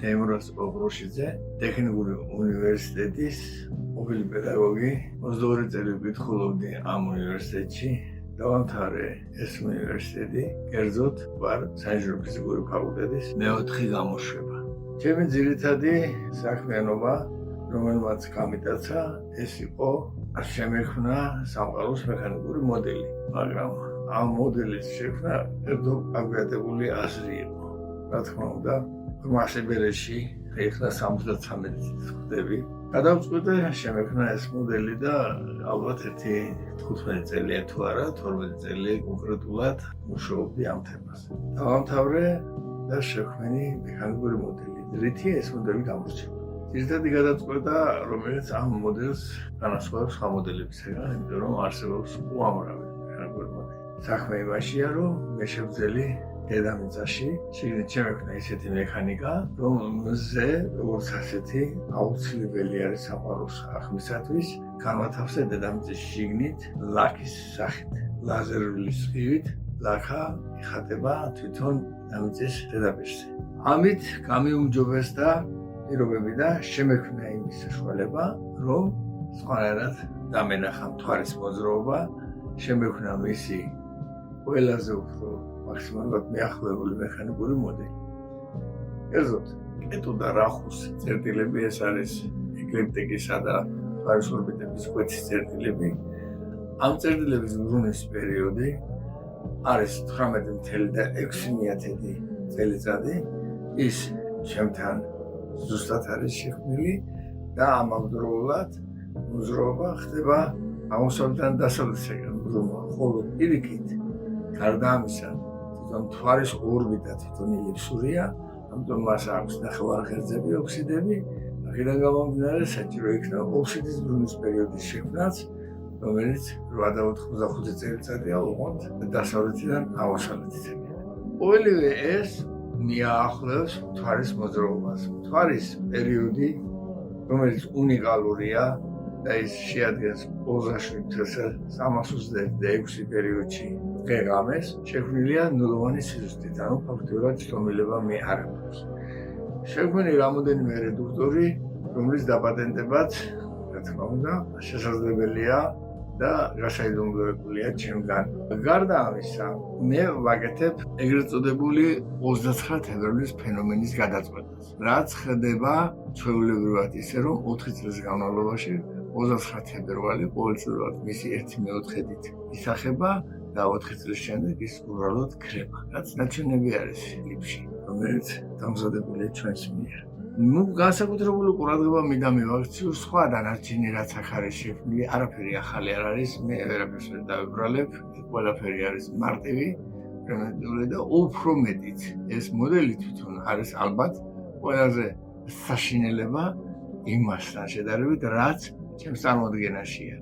თეიმურაზ ობროშიძე, ტექნიკური უნივერსიტეტის ყოფილი პედაგოგი, 22 წელი ვკითხულობდი ამ უნივერსიტეტში. დავამთავრე ეს უნივერსიტეტი, კერძოდ ვარ საინჟინრო ფიზიკური ფაკულტეტის მეოთხე გამოშვება. ჩემი ძირითადი საქმიანობა, რომელმაც გამიტაცა, ეს იყო შემექმნა სამყაროს მექანიკური მოდელი, მაგრამ ამ მოდელის შექმნა ერთობაგდებული აზრი იყო. რა თქმა უნდა, მასებელში ეხლა 73 წელს ხდები. გადავწყვიტე შემექმნა ეს მოდელი და ალბათ 15 წელია თუ არა, 12 წელი კონკრეტულად მუშაობდი ამ თემაზე. დავამთავრე და შექმნი მექანიკური მოდელი, რითი ეს მოდელი გამორჩება. ძირითადი გადაწყვეტა, რომელიც ამ მოდელს განასხვავებს სხვა მოდელებისგან, იმიტომ რომ არსებობს უამრავი მექანიკური მოდელი. საქმე იმაშია, რომ მე შევძელი დედამიწაში შიგნით შემექმნა ისეთი მექანიკა, რომელზე როგორც ასეთი აუცილებელი არის სამყაროს აღქმისათვის, განვათავსე დედამიწის შიგნით ლაქის სახით. ლაზერული სხივით ლაქა იხატება თვითონ დედამიწის ზედაპირზე. ამით გამიუმჯობესდა პირობები და შემექმნა იმის საშუალება, რომ სხვანაირად დამენახა მთვარის მოძრაობა, შემექმნა მისი ყველაზე უფრო მაქსიმალურად მიახლოებული მექანიკური მოდელი. კერძოდ, კეტუ და რახუს წერტილები, ეს არის ეკლიპტიკისა და მთვარის ორბიტების კვეთის წერტილები. ამ წერტილების ბრუნის პერიოდი არის 19,6 წელიწადი. ის ჩემთან ზუსტად არის შექმნილი და ამავდროულად მოძრაობა ხდება აღმოსავლეთიდან დასავლეთისაკენ ბრუნვა, ხოლო პირიქით, გარდა ამისა, მთვარის ორბიტა თვითონ ელიფსურია, ამიტომ მას აქვს ნახევარღერძები ოქსიდები, აქედან გამომდინარე საჭირო იქნება ოქსიდის ბრუნის პერიოდის შექმნაც, რომელიც 8-95 წელიწადია ოღონდ დასავლეთიდან აღმოსავლეთისაკენ. ყოველივე ეს მიაახლოებს მთვარის მოძრაობას. მთვარის პერიოდი, რომელიც უნიკალურია და ის შეადგენს 27,326 პერიოდში დღე-ღამეს, შექმნილია ნულოვანი სიზუსტით, ანუ ფაქტიურად შრომილება მე არ აქვს. შექმნილი რამოდენიმე რედუქტორი, რომლის დაპატენტებაც, რა თქმა უნდა, შესაძლებელია და გასაიდუმლოებულია ჩემგან. გარდა ამისა, მე ვაკეთებ ეგრეთ წოდებული 29 თებერვლის ფენომენის გადაწყვეტას, რაც ხდება ჩვეულებრივად ისე, რომ 4 წლის განმავლობაში 29 თებერვალი ყოველწლიურად მისი 1/4-ით ისახება და 4 წლის შემდეგ ის უბრალოდ ქრება, რაც ნაჩვენები არის ლიფში, რომელიც დამზადებულია ჩვენს მიერ. განსაკუთრებული ყურადღება მინდა მივაქციო სხვა დანარჩენი, რაც აქ არის შექმნილი, არაფერი ახალი არ არის, მე ვერაფერს ვერ დავებრალებ, ყველაფერი არის მარტივი, პრიმიტიული და უფრო მეტიც. ეს მოდელი თვითონ არის ალბათ ყველაზე საშინელება იმასთან შედარებით, რაც ჩემს წარმოდგენაშია.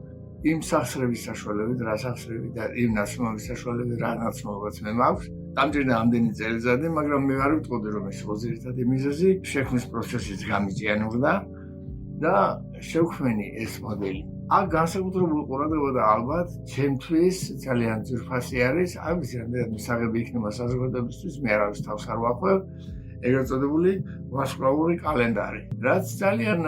იმ სახსრების საშუალებით, რა სახსრები და იმ ნაცნობების საშუალებით, რა ნაცნობაც მე მაქვს. დამჭირდა ამდენი წელიწადი, მაგრამ მე არ ვიტყოდი, რომ ეს იყო ძირითადი მიზეზი. შექმნის პროცესიც გამიჭიანურდა და შევქმენი ეს მოდელი. აქ განსაკუთრებული ყურადღება და ალბათ ჩემთვის ძალიან ძვირფასი არის, ამის რამდენად მისაღები იქნება საზოგადოებისთვის, მე არავის თავს არ ვახვევ. ეგრეთ წოდებული ვარსკვლავური კალენდარი, რაც ძალიან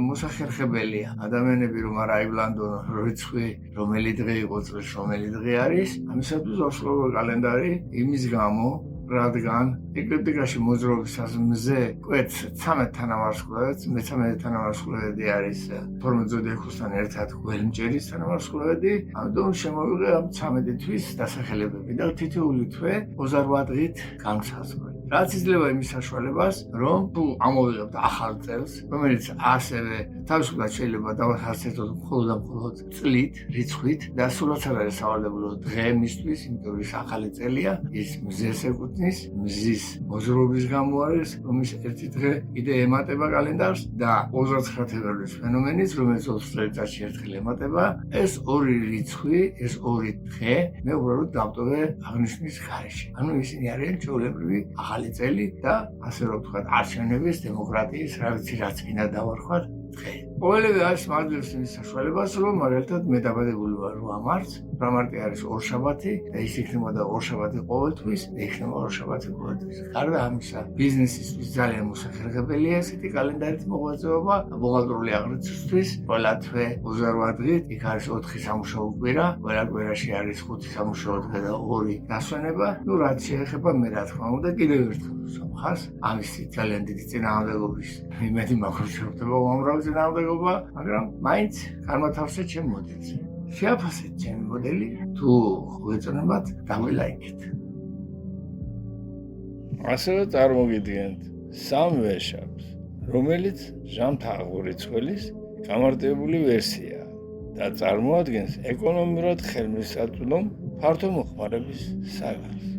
მოსახერხებელია. ადამიანები რომ არ აივლანდონ რიცხვი, რომელი დღე იყო წელს, რომელი დღე არის, ამისათვის ვარსკვლავური კალენდარი იმის გამო, რადგან ეკლიპტიკაში მოძრაობის მზე კვეთს 13 თანავარსკვლავედს, მე-13 თანავარსკვლავედი არის 12 ზოდიაქოსთან ერთად გველმჭერის თანავარსკვლავედი, ამიტომ შემოვიღე ამ 13 თვის დასახელებები და თითოეული თვე 28 დღით განსაზღვრე. რაც იძლევა იმის საშუალებას, რომ თუ ამოვიღებთ ახალ წელს, რომელიც ასევე თავისუფლად შეიძლება დავასახელოთ მხოლოდ და მხოლოდ წლით, რიცხვით და სულაც არ არის სავალდებულო დღე მისთვის, იმიტომ რომ ის ახალი წელია, ის მზეს ეკუთვნის, მზის მოძრაობის გამო არის, რომლის ერთი დღე კიდე ემატება კალენდარს და 29 თებერვლის ფენომენიც, რომელიც 20 წელიწადში ერთხელ ემატება, ეს ორი რიცხვი, ეს ორი დღე მე უბრალოდ დავტოვე აღნიშვნის ხარისში. ანუ ისინი არიან ჩვეულებრივი ახალი წელი და ასე რომ ვთქვათ, არჩევნების, დემოკრატიის, რა ვიცი, რაც მინდა დავარქვათ, დღე. ყოველივე არის მადლობს იმის საშუალებას, რომ მაგალითად მე დაბადებული ვარ 8 მარტს, 8 მარტი არის ორშაბათი და ის იქნებოდა ორშაბათი ყოველთვის, და იქნება ორშაბათი ყოველთვის. გარდა ამისა, ბიზნესისთვის ძალიან მოსახერხებელია ესეთი კალენდარით მოღვაწეობა, ბუღალტრული აღრიცხვისთვის, ყველა თვე 28 დღით, იქ არის 4 სამუშაო კვირა, ყველა კვირაში არის 5 სამუშაო დღე და 2 დასვენება. ნუ რაც შეეხება მე რა თქმა უნდა კიდევ ერთხელ სამხას, ამის ძალიან დიდი წინააღმდეგობის იმედი მაქვს რომ ხდება უამრავი წინააღმდეგობა, მაგრამ მაინც განმათავსე ჩემ მოდელზე. შეაფასეთ ჩემი მოდელი, თუ გვეწონებათ, გამილაიქეთ. ასევე წარმოგიდგენთ სამ ვეშაპს, რომელიც ჟამთაღური ცხვირის გამარტივებული ვერსიაა და წარმოადგენს ეკონომიურად ხელმისაწვდომ ფართო მოხმარების საგანს.